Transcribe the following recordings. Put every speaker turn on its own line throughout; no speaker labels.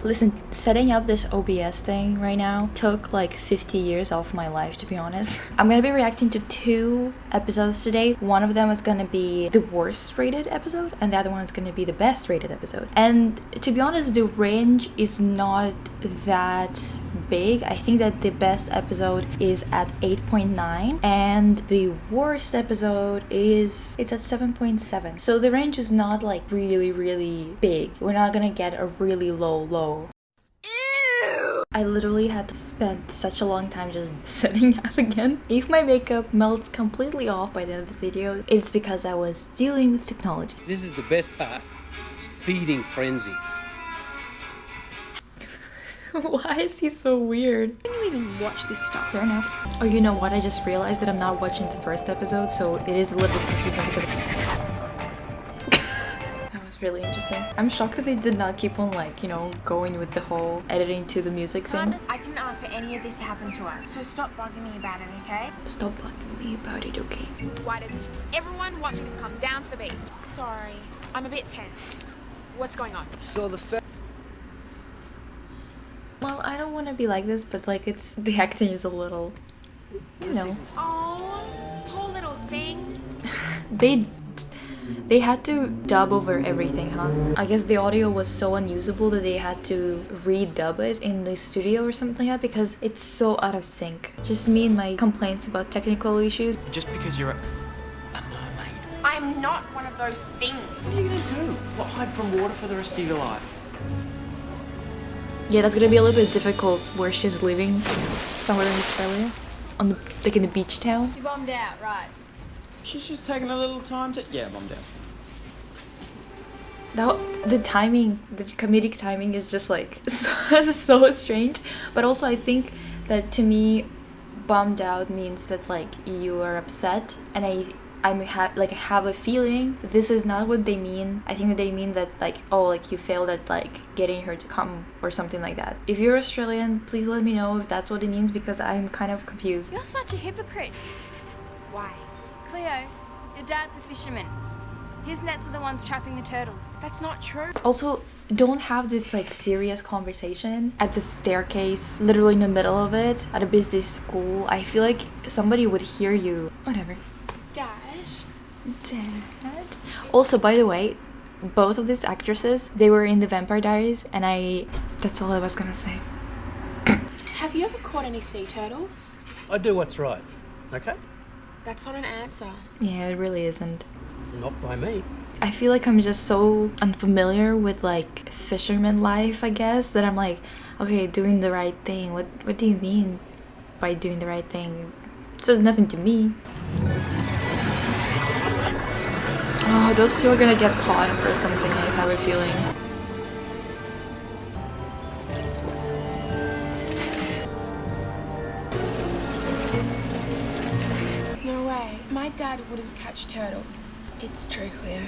Listen, setting up this OBS thing right now took like 50 years off my life, to be honest. I'm gonna be reacting to 2 episodes today. One of them is gonna be the worst rated episode, and the other one is gonna be the best rated episode. And to be honest, the range is not that big. I think that the best episode is at 8.9 and the worst episode it's at 7.7. So the range is not like really big. We're not gonna get a really low. Ew. I literally had to spend such a long time just setting up again. If my makeup melts completely off by the end of this video, it's because I was dealing with technology.
This is the best part. Feeding frenzy.
Why is he so weird?
Can you even watch this stuff?
Fair enough. Oh, you know what? I just realized that I'm not watching the first episode, so it is a little bit confusing because that was really interesting. I'm shocked that they did not keep on like, you know, going with the whole editing to the music thing.
I didn't ask for any of this to happen to us, so stop bugging me about it, okay?
Stop bugging me about it, okay?
Why does everyone want me to come down to the beach? Sorry, I'm a bit tense. What's going on?
So
Well, I don't want to be like this, but like it's the acting is a little, you know.
Oh, poor little thing.
They had to dub over everything, huh? I guess the audio was so unusable that they had to redub it in the studio or something like that because it's so out of sync. Just me and my complaints about technical issues.
Just because you're a mermaid.
I'm not one of those things.
What are you gonna do? What, hide from water for the rest of your life?
Yeah, that's gonna be a little bit difficult where she's living somewhere in Australia, on the like in the beach town.
You bummed out, right?
She's just taking a little time to... Yeah, Mum, down.
The timing, the comedic timing is just like so strange. But also I think that to me, bummed out means that like you are upset, and I have a feeling that this is not what they mean. I think that they mean that like, oh, like you failed at like getting her to come or something like that. If you're Australian, please let me know if that's what it means because I'm kind of confused.
You're such a hypocrite. Why? Cleo, your dad's a fisherman. His nets are the ones trapping the turtles.
That's not true.
Also, don't have this like serious conversation at the staircase, literally in the middle of it, at a busy school. I feel like somebody would hear you. Whatever.
Dad.
Also, by the way, both of these actresses, they were in the Vampire Diaries, and that's all I was gonna say.
Have you ever caught any sea turtles?
I do what's right, okay?
That's not an answer.
Yeah, it really isn't.
Not by me.
I feel like I'm just so unfamiliar with like fisherman life, I guess, that I'm like, okay, doing the right thing. What do you mean by doing the right thing? It says nothing to me. Oh, those two are gonna get caught or something, I have a feeling.
No way. My dad wouldn't catch turtles. It's true, Cleo.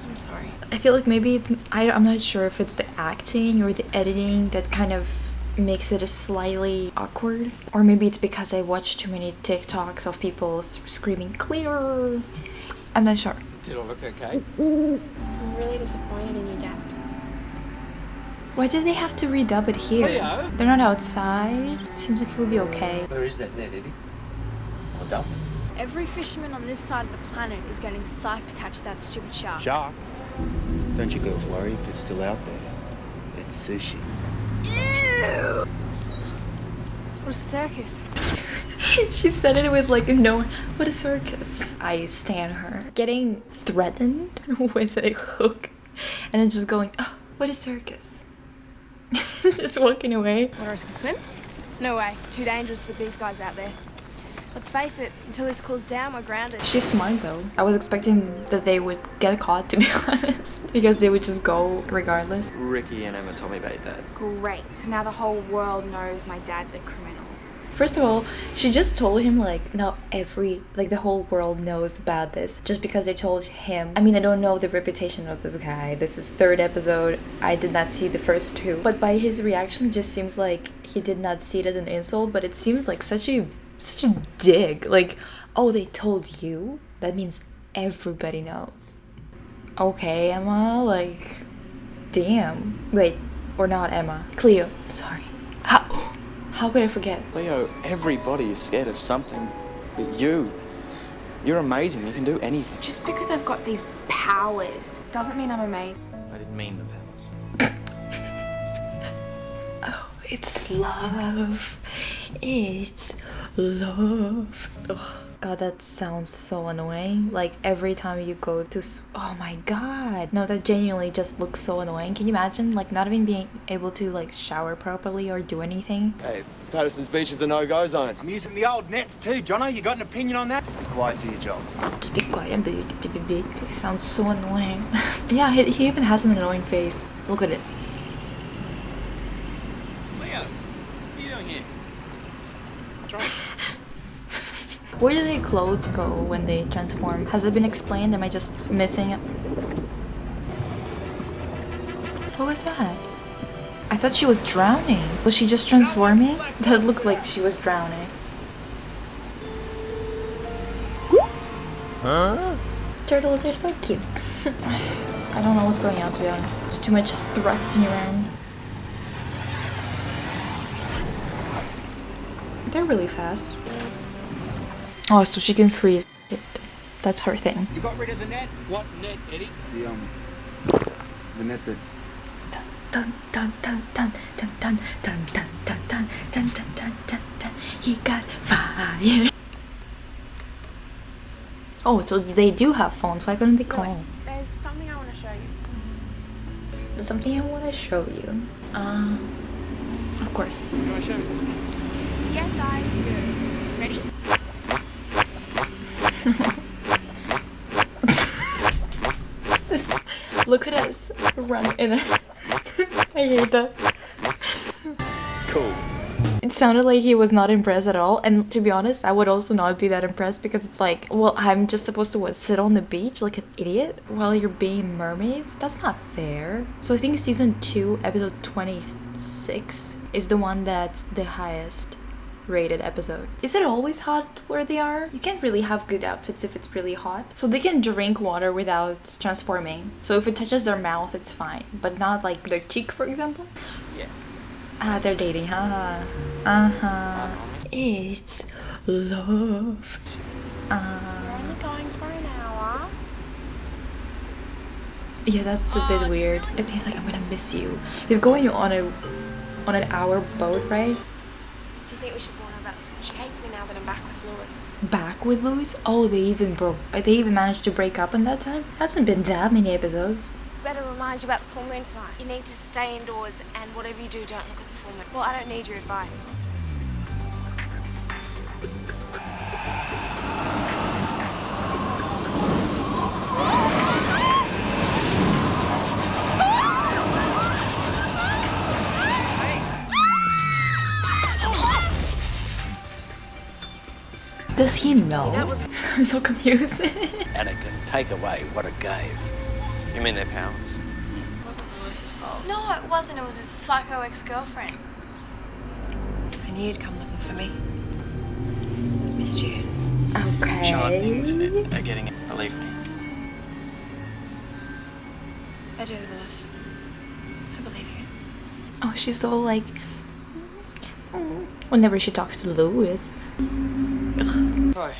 I'm sorry.
I feel like maybe, I'm not sure if it's the acting or the editing that kind of makes it a slightly awkward. Or maybe it's because I watch too many TikToks of people screaming, Clear! I'm not sure.
Did it look okay?
I'm really disappointed in you, Dad.
Why did they have to redub it here?
Cleo?
They're not outside. Seems like it will be okay.
Where is that net, Eddie? I dumped.
Every fisherman on this side of the planet is getting psyched to catch that stupid shark.
Shark? Don't you girls worry if it's still out there. It's sushi.
Ew! What a circus.
She said it with like no, what a circus. I stan her. Getting threatened with a hook and then just going, oh, what a circus. Just walking away.
Want to risk a swim? No way. Too dangerous with these guys out there. Let's face it, until this cools down, we're grounded.
She's smart though. I was expecting that they would get caught, to be honest, because they would just go regardless.
Ricky and Emma told me about that.
Great. So now the whole world knows my dad's a criminal.
First of all, she just told him like, no, the whole world knows about this just because they told him. I mean, I don't know the reputation of this guy. This is 3rd episode. I did not see the first 2. But by his reaction, it just seems like he did not see it as an insult, but it seems like such a dig. Like, oh, they told you? That means everybody knows. Okay, Emma, like, damn. Wait, Or not Emma. Cleo. Sorry. How could I forget?
Leo, everybody is scared of something. But you're amazing. You can do anything.
Just because I've got these powers doesn't mean I'm amazing.
I didn't mean the powers.
It's love. It's love. Ugh. God, that sounds so annoying. Like every time you go to oh my god. No, that genuinely just looks so annoying. Can you imagine like not even being able to like shower properly or do anything?
Hey, Patterson's Beach is a no-go zone.
I'm using the old nets too, Jono. You got an opinion on that?
Just be quiet, do your job.
Just be quiet and be. It sounds so annoying. Yeah, he even has an annoying face. Look at it.
Leo, what are you doing here? What's wrong?
Where do their clothes go when they transform? Has it been explained? Am I just missing it? What was that? I thought she was drowning. Was she just transforming? That looked like she was drowning. Huh? Turtles are so cute. I don't know what's going on, to be honest. It's too much thrusting around. They're really fast. Oh, so she can freeze it. That's her thing.
You got rid of the net?
What net, Eddie?
The net that...
Dun dun dun dun dun dun dun dun dun dun dun dun dun dun dun. He got fired. Oh, so they do have phones. Why couldn't they call?
Lewis, there's something I want to show you.
There's something I want to show you. Of course.
You want to show me something?
Yes, I do. Ready?
Look at us run in it. I hate that.
Cool.
It sounded like he was not impressed at all, and to be honest, I would also not be that impressed because it's like, well, I'm just supposed to sit on the beach like an idiot while you're being mermaids? That's not fair. So I think season 2, episode 26 is the one that's the highest rated episode. Is it always hot where they are? You can't really have good outfits if it's really hot. So they can drink water without transforming. So if it touches their mouth, it's fine, but not like their cheek, for example.
Yeah.
Ah, they're dating, huh? It's love.
We're only going for an hour.
Yeah, that's a bit weird. And he's like, I'm gonna miss you. He's going on an hour boat, right?
Do you think we should warn her about the She hates me now that I'm back with Lewis.
Back with Louis? Oh, they even managed to break up in that time? Hasn't been that many episodes.
Better remind you about the full moon tonight. You need to stay indoors, and whatever you do, don't look at the full moon. Well, I don't need your advice.
Does he know?
That was-
I'm so confused.
And it can take away what it gave.
You mean their powers?
It wasn't Lewis's fault.
No, it wasn't. It was his psycho ex-girlfriend.
I knew you'd come looking for me. Missed you.
Okay.
Charlotte things are getting it. Believe me.
I do, Lewis. I believe you.
Oh, she's so like... Whenever she talks to Louis.
Hi.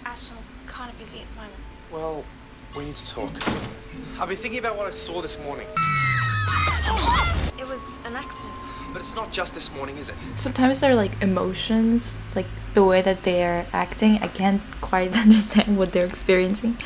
Ashton, I'm kind of busy at the moment.
Well, we need to talk. I've been thinking about what I saw this morning.
It was an accident.
But it's not just this morning, is it?
Sometimes they're like emotions, like the way that they're acting. I can't quite understand what they're experiencing.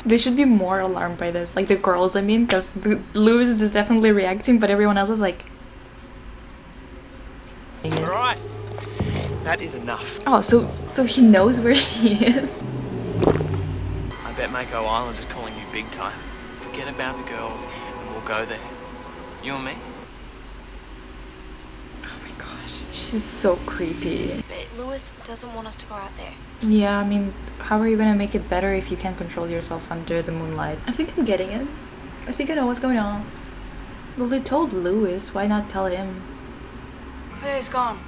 They should be more alarmed by this, like the girls, I mean, because Louis is definitely reacting, but everyone else is like...
Alright. That is enough.
Oh, so he knows where she is.
I bet Mako Island is calling you big time. Forget about the girls and we'll go there. You and me?
Oh my gosh, she's so creepy.
But Lewis doesn't want us to go out there.
Yeah, I mean, how are you gonna make it better if you can't control yourself under the moonlight? I think I'm getting it. I think I know what's going on. Well, they told Louis, why not tell him?
Cleo's gone.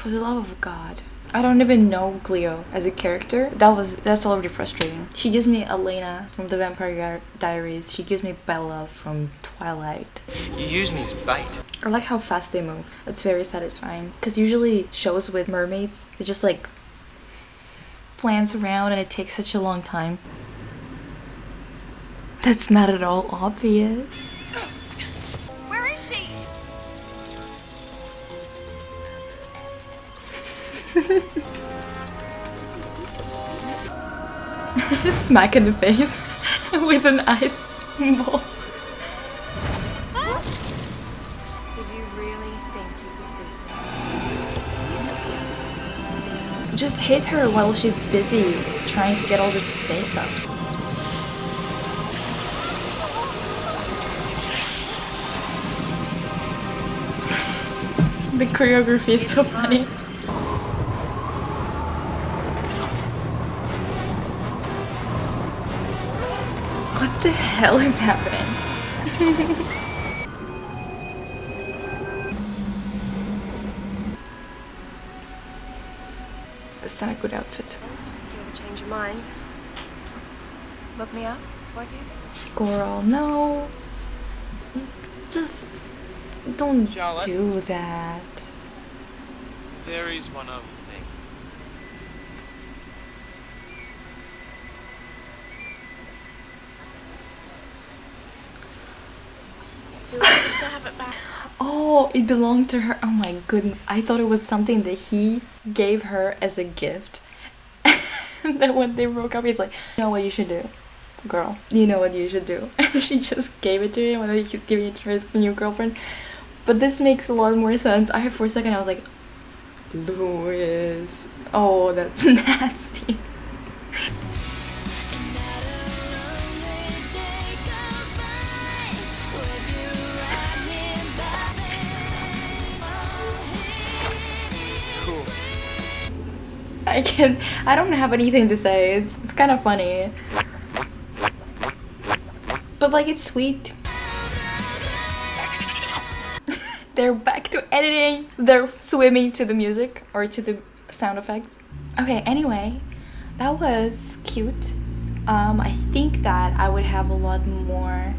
For the love of God. I don't even know Cleo as a character. That's already frustrating. She gives me Elena from the Vampire Diaries. She gives me Bella from Twilight.
You use me as bait.
I like how fast they move. It's very satisfying. Because usually shows with mermaids, they just like glance around and it takes such a long time. That's not at all obvious.
Where is she?
Smack in the face with an ice ball.
Did you really think you could beat me?
Just hit her while she's busy trying to get all the snakes up. The choreography is so funny. What the hell is happening? That's not a good outfit.
If you ever change your mind, look me up, won't you?
Girl, no. Just don't
Charlotte?
do that.
There is one other thing.
Feel good to have it back.
Oh, it belonged to her. Oh my goodness. I thought it was something that he gave her as a gift. And then when they broke up, he's like, you know what you should do? Girl, you know what you should do. And she just gave it to him and then he's giving it to his new girlfriend. But this makes a lot more sense. For a second I was like, Louis. Oh, that's nasty. I don't have anything to say. It's kind of funny. But like, it's sweet. They're back to editing. They're swimming to the music or to the sound effects. Okay, anyway, that was cute. I think that I would have a lot more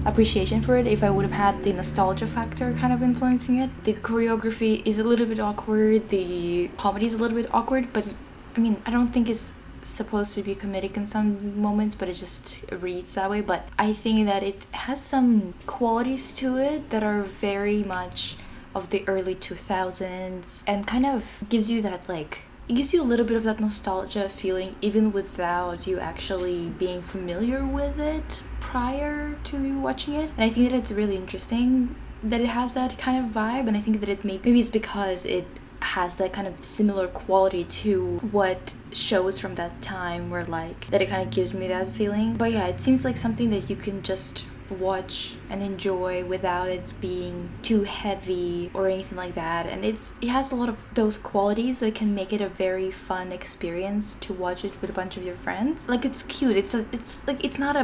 appreciation for it if I would have had the nostalgia factor kind of influencing it. The choreography is a little bit awkward, the comedy is a little bit awkward, but I mean, I don't think it's supposed to be comedic in some moments, but it just reads that way. But I think that it has some qualities to it that are very much of the early 2000s and kind of gives you that, like, it gives you a little bit of that nostalgia feeling even without you actually being familiar with it prior to watching it. And I think that it's really interesting that it has that kind of vibe, and I think that it maybe it's because it has that kind of similar quality to what shows from that time where like that it kind of gives me that feeling. But yeah, it seems like something that you can just watch and enjoy without it being too heavy or anything like that, and it has a lot of those qualities that can make it a very fun experience to watch it with a bunch of your friends. Like, it's cute, it's not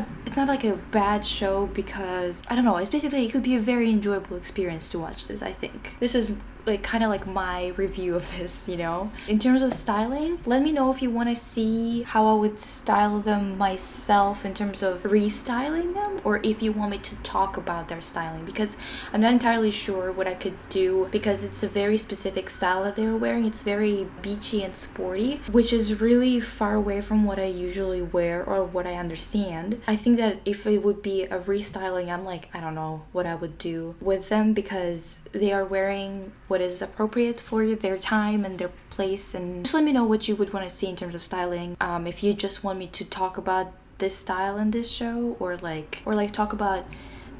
like a bad show, because I don't know, it's basically, it could be a very enjoyable experience to watch this. I think this is like kind of like my review of this, you know. In terms of styling, let me know if you want to see how I would style them myself in terms of restyling them, or if you want me to talk about their styling, because I'm not entirely sure what I could do, because it's a very specific style that they were wearing. It's very beachy and sporty, which is really far away from what I usually wear or what I understand. I think that if it would be a restyling, I'm like, I don't know what I would do with them, because they are wearing what is appropriate for their time and their place. And just let me know what you would want to see in terms of styling. If you just want me to talk about this style in this show, or like talk about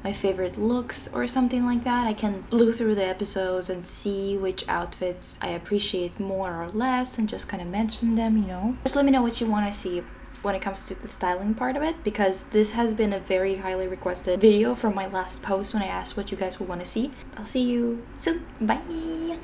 my favorite looks or something like that, I can look through the episodes and see which outfits I appreciate more or less and just kind of mention them, you know. Just let me know what you want to see when it comes to the styling part of it, because this has been a very highly requested video from my last post when I asked what you guys would want to see. I'll see you soon. Bye!